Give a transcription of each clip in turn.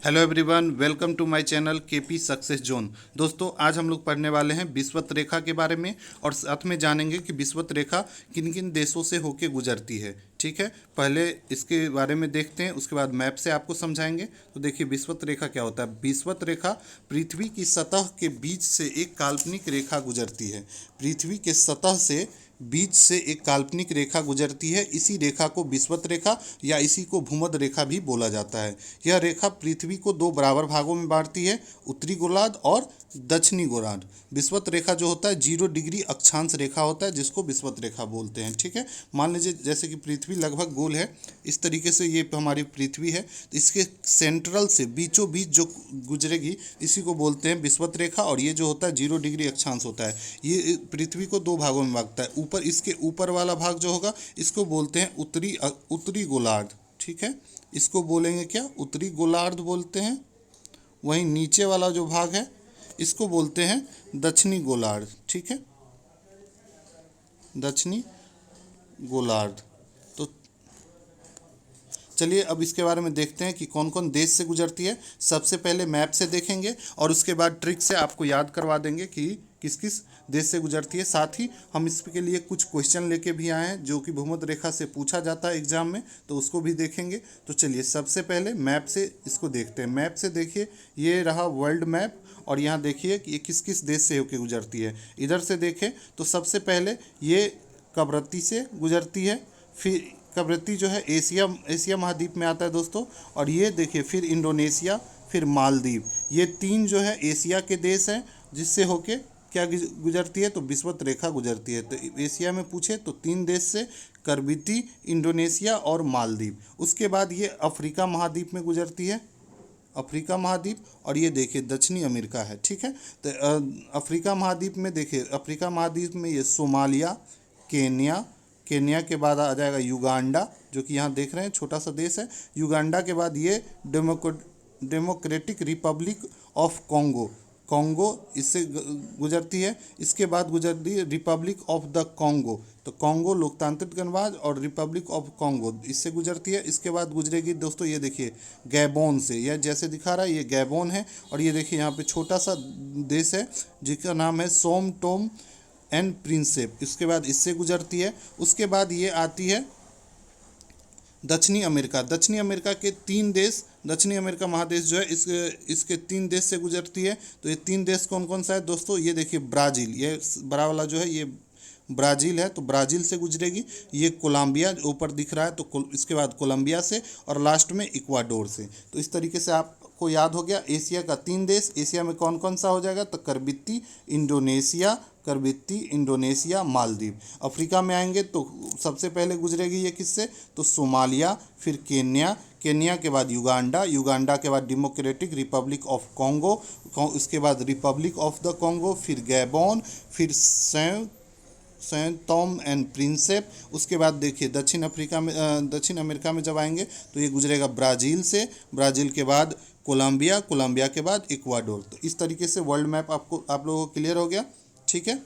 Hello everyone, welcome to my channel KP success zone. दोस्तों, आज हम लोग पढ़ने वाले हैं विषुवत रेखा के बारे में और साथ में जानेंगे कि विषुवत रेखा किन किन देशों से होके गुजरती है। ठीक है, पहले इसके बारे में देखते हैं, उसके बाद मैप से आपको समझाएंगे। तो देखिए, विषुवत रेखा क्या होता है। विषुवत रेखा पृथ्वी की सतह के बीच से एक काल्पनिक रेखा गुजरती है। पृथ्वी के सतह से बीच से एक काल्पनिक रेखा गुजरती है। इसी रेखा को विषुवत रेखा या इसी को भूमध्य रेखा भी बोला जाता है। यह रेखा पृथ्वी को दो बराबर भागों में बांटती है, उत्तरी गोलार्ध और दक्षिणी गोलार्ध। विषुवत रेखा जो होता है 0 डिग्री अक्षांश रेखा होता है, जिसको विषुवत रेखा बोलते हैं। ठीक है, मान लीजिए जैसे कि पृथ्वी लगभग गोल है, इस तरीके से ये हमारी पृथ्वी है, तो इसके सेंट्रल से बीचों बीच जो गुजरेगी इसी को बोलते हैं विषुवत रेखा। और ये जो होता है 0 डिग्री अक्षांश होता है। ये पृथ्वी को दो भागों में बांटता है। ऊपर इसके ऊपर वाला भाग जो होगा इसको बोलते हैं उत्तरी गोलार्ध। ठीक है, इसको बोलेंगे क्या, उत्तरी गोलार्ध बोलते हैं। वहीं नीचे वाला जो भाग है इसको बोलते हैं दक्षिणी गोलार्ध। ठीक है, दक्षिणी गोलार्ध। तो चलिए अब इसके बारे में देखते हैं कि कौन कौन देश से गुजरती है। सबसे पहले मैप से देखेंगे और उसके बाद ट्रिक से आपको याद करवा देंगे कि किस किस देश से गुजरती है। साथ ही हम इसके लिए कुछ क्वेश्चन लेके भी आए हैं जो कि भूमध्य रेखा से पूछा जाता है एग्जाम में, तो उसको भी देखेंगे। तो चलिए सबसे पहले मैप से इसको देखते हैं। मैप से देखिए, ये रहा वर्ल्ड मैप और यहाँ देखिए कि ये किस किस देश से होकर गुजरती है। इधर से देखें तो सबसे पहले ये कवरत्ती से गुजरती है। फिर कवरत्ती जो है एशिया महाद्वीप में आता है दोस्तों। और ये देखिए फिर इंडोनेशिया, फिर मालदीव। ये तीन जो है एशिया के देश हैं जिससे होके क्या गुजरती है, तो विषुवत रेखा गुजरती है। तो एशिया में पूछे तो 3 देश से, कवरत्ती, इंडोनेशिया और मालदीव। उसके बाद ये अफ्रीका महाद्वीप में गुजरती है, अफ्रीका महाद्वीप। और ये देखिए दक्षिणी अमेरिका है। ठीक है, तो अफ्रीका महाद्वीप में देखिए, अफ्रीका महाद्वीप में ये सोमालिया, केन्या, केन्या के बाद आ जाएगा युगांडा, जो कि यहाँ देख रहे हैं छोटा सा देश है। युगांडा के बाद ये democratic Republic of Congo, Congo इससे गुजरती है। इसके बाद गुजरती है रिपब्लिक ऑफ द कॉन्गो, तो कॉन्गो लोकतांत्रिक गणराज्य और रिपब्लिक ऑफ कॉन्गो इससे गुजरती है। इसके बाद गुजरेगी दोस्तों, ये देखिए गैबोन से, यह जैसे दिखा रहा है ये गैबोन है। और ये देखिए यहाँ पे छोटा सा देश है जिसका नाम है सोम टोम एंड प्रिंसेप, इसके बाद इससे गुजरती है। उसके बाद ये आती है दक्षिणी अमेरिका। दक्षिणी अमेरिका के 3 देश, दक्षिणी अमेरिका महादेश जो है इसके 3 देश से गुजरती है। तो ये 3 देश कौन कौन सा है दोस्तों, ये देखिए ब्राज़ील, ये बड़ा वाला जो है ये ब्राज़ील है, तो ब्राज़ील से गुजरेगी। ये कोलंबिया ऊपर दिख रहा है, तो इसके बाद कोलंबिया से और लास्ट में इक्वाडोर से। तो इस तरीके से आपको याद हो गया एशिया का 3 देश। एशिया में कौन कौन सा हो जाएगा, तो कवरत्ती, इंडोनेशिया, मालदीव। अफ्रीका में आएंगे तो सबसे पहले गुजरेगी ये किससे, तो सोमालिया, फिर केन्या, केन्या के बाद युगांडा, युगांडा के बाद डेमोक्रेटिक रिपब्लिक ऑफ कॉन्गो, इसके बाद रिपब्लिक ऑफ द कॉन्गो, फिर गैबोन, फिर सेंट टॉम एंड प्रिंसेप। उसके बाद देखिए दक्षिण अमेरिका में जब आएंगे तो ये गुजरेगा ब्राज़ील से, ब्राज़ील के बाद कोलंबिया, कोलंबिया के बाद इक्वाडोर। तो इस तरीके से वर्ल्ड मैप आप लोगों को क्लियर हो गया। ठीक है,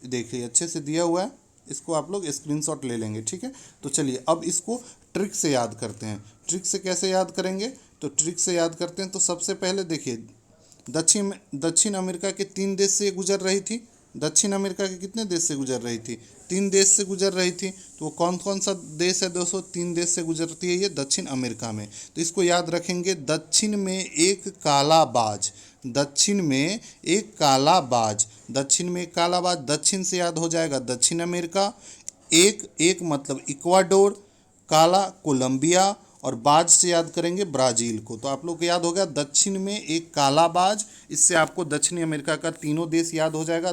देखिए अच्छे से दिया हुआ है, इसको आप लोग स्क्रीनशॉट ले लेंगे। ठीक है, तो चलिए अब इसको ट्रिक से याद करते हैं। ट्रिक से कैसे याद करेंगे, तो ट्रिक से याद करते हैं तो सबसे पहले देखिए दक्षिण अमेरिका के 3 देश से गुजर रही थी। दक्षिण अमेरिका के कितने देश से गुजर रही थी, 3 देश से गुजर रही थी। तो वो कौन कौन सा देश है दोस्तों, 3 देश से गुजरती है ये दक्षिण अमेरिका में। तो इसको याद रखेंगे, दक्षिण में एक काला बाज, दक्षिण में एक काला बाज, दक्षिण में एक काला बाज, दक्षिण से याद हो जाएगा दक्षिण अमेरिका, एक मतलब इक्वाडोर, काला कोलंबिया और बाज से याद करेंगे ब्राज़ील को। तो आप लोग को याद हो गया दक्षिण में एक काला बाज, इससे आपको दक्षिणी अमेरिका का तीनों देश याद हो जाएगा।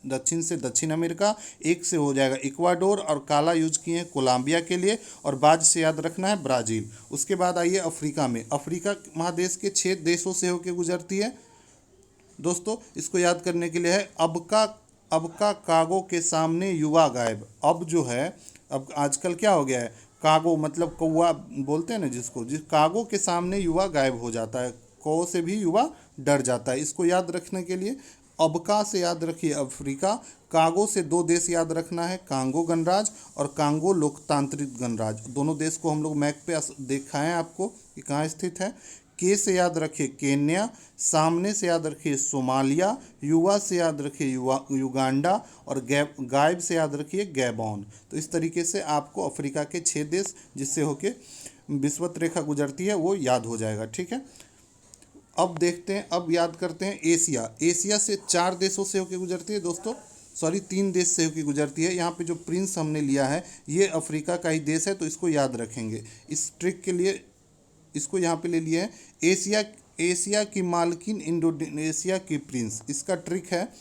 दक्षिण से दक्षिण अमेरिका, एक से हो जाएगा इक्वाडोर और काला यूज किए हैं कोलंबिया के लिए, और बाज से याद रखना है ब्राज़ील। उसके बाद आइए अफ्रीका में, अफ्रीका महादेश के 6 देशों से होकर गुजरती है दोस्तों। इसको याद करने के लिए है अब का कागो के सामने युवा गायब। अब जो है, अब आजकल क्या हो गया है, कागो मतलब कौवा बोलते हैं ना जिसको, जिस कागो के सामने युवा गायब हो जाता है, कौ से भी युवा डर जाता है। इसको याद रखने के लिए अबका से याद रखिए अफ्रीका, कागो से 2 देश याद रखना है, कांगो गणराज्य और कांगो लोकतांत्रिक गणराज्य। दोनों देश को हम लोग मैप पे दिखाएं आपको कि कहाँ स्थित है। के से याद रखिए केन्या, सामने से याद रखिए सोमालिया, युवा से याद रखिए युगांडा और गायब से याद रखिए गैबॉन। तो इस तरीके से आपको अफ्रीका के 6 देश जिससे होके विषुवत रेखा गुजरती है वो याद हो जाएगा। ठीक है, अब देखते हैं, अब याद करते हैं एशिया। एशिया से 4 देशों से होके गुजरती है दोस्तों, सॉरी 3 देश से होके गुजरती है। यहाँ पे जो प्रिंस हमने लिया है ये अफ्रीका का ही देश है, तो इसको याद रखेंगे। इस ट्रिक के लिए इसको यहाँ पे ले लिए हैं। एशिया की मालकिन इंडोनेशिया की प्रिंस, इसका ट्रिक है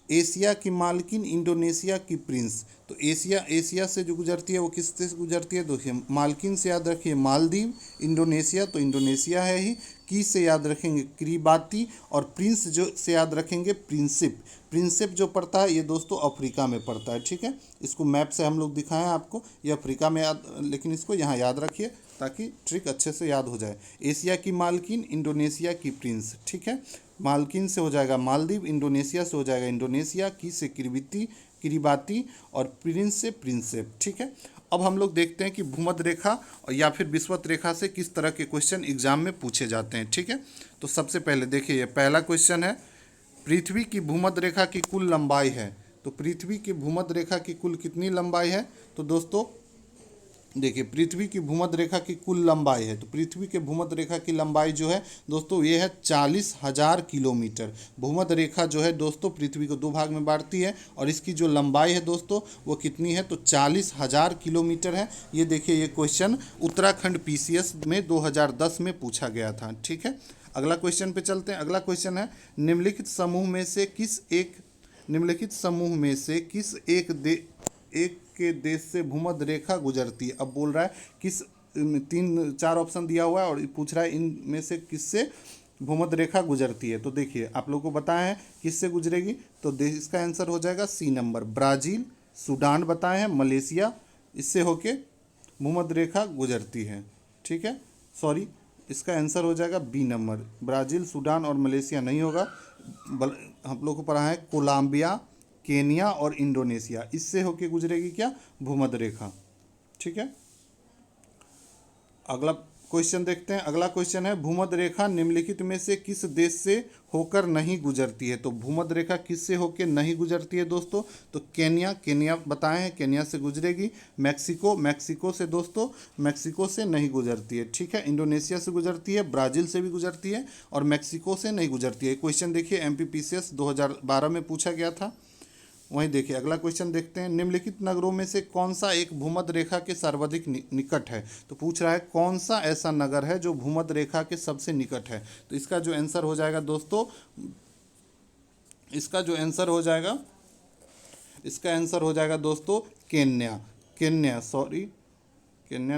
एशिया की मालकिन इंडोनेशिया की प्रिंस। तो एशिया से जो गुजरती है वो किस से गुजरती है, देखिए मालकिन से याद रखिए मालदीव, इंडोनेशिया तो इंडोनेशिया है ही, की से याद रखेंगे किरिबाती और प्रिंस जो से याद रखेंगे प्रिंसिप। प्रिंसिप जो पड़ता है ये दोस्तों अफ्रीका में पड़ता है। ठीक है, इसको मैप से हम लोग दिखाएं आपको, ये अफ्रीका में याद, लेकिन इसको यहाँ याद रखिए ताकि ट्रिक अच्छे से याद हो जाए। एशिया की मालकिन, इंडोनेशिया की प्रिंस। ठीक है, मालकिन से हो जाएगा मालदीव, इंडोनेशिया से हो जाएगा इंडोनेशिया, की से किरिबाती और प्रिंस से प्रिंसेप। ठीक है, अब हम लोग देखते हैं कि भूमध्य रेखा या फिर विषुवत रेखा से किस तरह के क्वेश्चन एग्जाम में पूछे जाते हैं। ठीक है, तो सबसे पहले देखिए ये पहला क्वेश्चन है, पृथ्वी की भूमध्य रेखा की कुल लंबाई है। तो पृथ्वी की भूमध्य रेखा की कुल कितनी लंबाई है, तो दोस्तों देखिए पृथ्वी की भूमध्य रेखा की कुल लंबाई है, तो पृथ्वी के भूमध्य रेखा की लंबाई जो है दोस्तों ये है 40,000 किलोमीटर। भूमध्य रेखा जो है दोस्तों पृथ्वी को 2 भाग में बांटती है और इसकी जो लंबाई है दोस्तों वो कितनी है, तो 40,000 किलोमीटर है। ये देखिए ये क्वेश्चन उत्तराखंड PCS में 2010 में पूछा गया था। ठीक है, अगला क्वेश्चन पे चलते हैं। अगला क्वेश्चन है निम्नलिखित समूह में से किस एक के देश से भूमध्य रेखा गुजरती है। अब बोल रहा है किस 3-4 ऑप्शन दिया हुआ है और पूछ रहा है इनमें से किससे भूमध्य रेखा गुजरती है। तो देखिए आप लोगों को बताया है किससे गुजरेगी, तो इसका आंसर हो जाएगा C नंबर, ब्राज़ील, सूडान बताए हैं, मलेशिया, इससे होके भूमध्य रेखा गुजरती है। ठीक है, सॉरी इसका आंसर हो जाएगा B नंबर, ब्राज़ील, सूडान और मलेशिया नहीं होगा। हम लोग को पढ़ा है कोलंबिया, केनिया और इंडोनेशिया, इससे होके गुजरेगी क्या, भूमध्य रेखा। ठीक है, अगला क्वेश्चन देखते हैं। अगला क्वेश्चन है भूमध्य रेखा निम्नलिखित में से किस देश से होकर नहीं गुजरती है। तो भूमध्य रेखा किससे होकर नहीं गुजरती है दोस्तों, तो केनिया बताए हैं, केनिया से गुजरेगी। मैक्सिको से दोस्तों मैक्सिको से नहीं गुजरती है। ठीक है, इंडोनेशिया से गुजरती है, ब्राज़ील से भी गुजरती है और मैक्सिको से नहीं गुजरती है। क्वेश्चन देखिए MPPCS 2012 में पूछा गया था। वहीं देखिए अगला क्वेश्चन देखते हैं, निम्नलिखित नगरों में से कौन सा एक भूमध्य रेखा के सर्वाधिक निकट है। तो पूछ रहा है कौन सा ऐसा नगर है जो भूमध्य रेखा के सबसे निकट है। तो इसका जो आंसर हो जाएगा दोस्तों, इसका आंसर हो जाएगा दोस्तों केन्या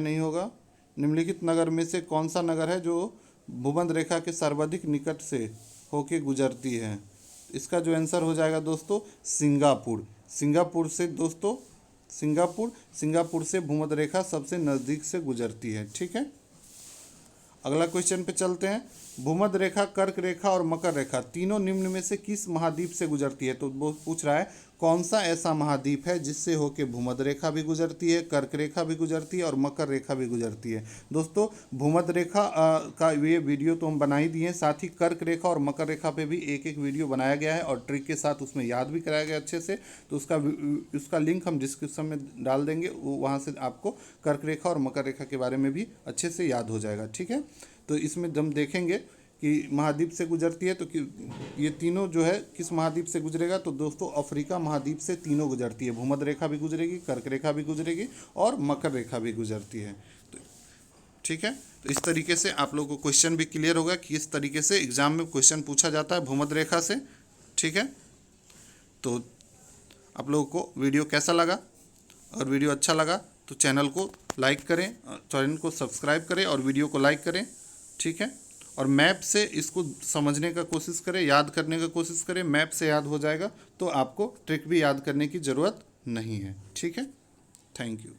नहीं होगा। निम्नलिखित नगर में से कौन सा नगर है जो भूमध्य रेखा के सर्वाधिक निकट से होके गुजरती है। इसका जो आंसर हो जाएगा दोस्तों सिंगापुर से भूमध्य रेखा सबसे नज़दीक से गुजरती है। ठीक है, अगला क्वेश्चन पे चलते हैं। भूमध्य रेखा, कर्क रेखा और मकर रेखा तीनों निम्न में से किस महाद्वीप से गुजरती है। तो वो पूछ रहा है कौन सा ऐसा महाद्वीप है जिससे होके भूमध्य रेखा भी गुजरती है, कर्क रेखा भी गुजरती है और मकर रेखा भी गुजरती है। दोस्तों भूमध्य रेखा का ये वीडियो तो हम बना ही दिए हैं, साथ ही कर्क रेखा और मकर रेखा पे भी एक वीडियो बनाया गया है और ट्रिक के साथ उसमें याद भी कराया गया अच्छे से। तो उसका लिंक हम डिस्क्रिप्शन में डाल देंगे, वहाँ से आपको कर्क रेखा और मकर रेखा के बारे में भी अच्छे से याद हो जाएगा। ठीक है, तो इसमें हम देखेंगे कि महाद्वीप से गुजरती है, तो कि ये तीनों जो है किस महाद्वीप से गुजरेगा। तो दोस्तों अफ्रीका महाद्वीप से तीनों गुजरती है, भूमध्य रेखा भी गुजरेगी, कर्क रेखा भी गुजरेगी और मकर रेखा भी गुजरती है। तो ठीक है, तो इस तरीके से आप लोगों को क्वेश्चन भी क्लियर होगा कि इस तरीके से एग्जाम में क्वेश्चन पूछा जाता है भूमध्य रेखा से। ठीक है, तो आप लोगों को वीडियो कैसा लगा, और वीडियो अच्छा लगा तो चैनल को लाइक करें, चैनल को सब्सक्राइब करें और वीडियो को लाइक करें। ठीक है, और मैप से इसको समझने का कोशिश करें, याद करने का कोशिश करें, मैप से याद हो जाएगा तो आपको ट्रिक भी याद करने की ज़रूरत नहीं है। ठीक है, थैंक यू।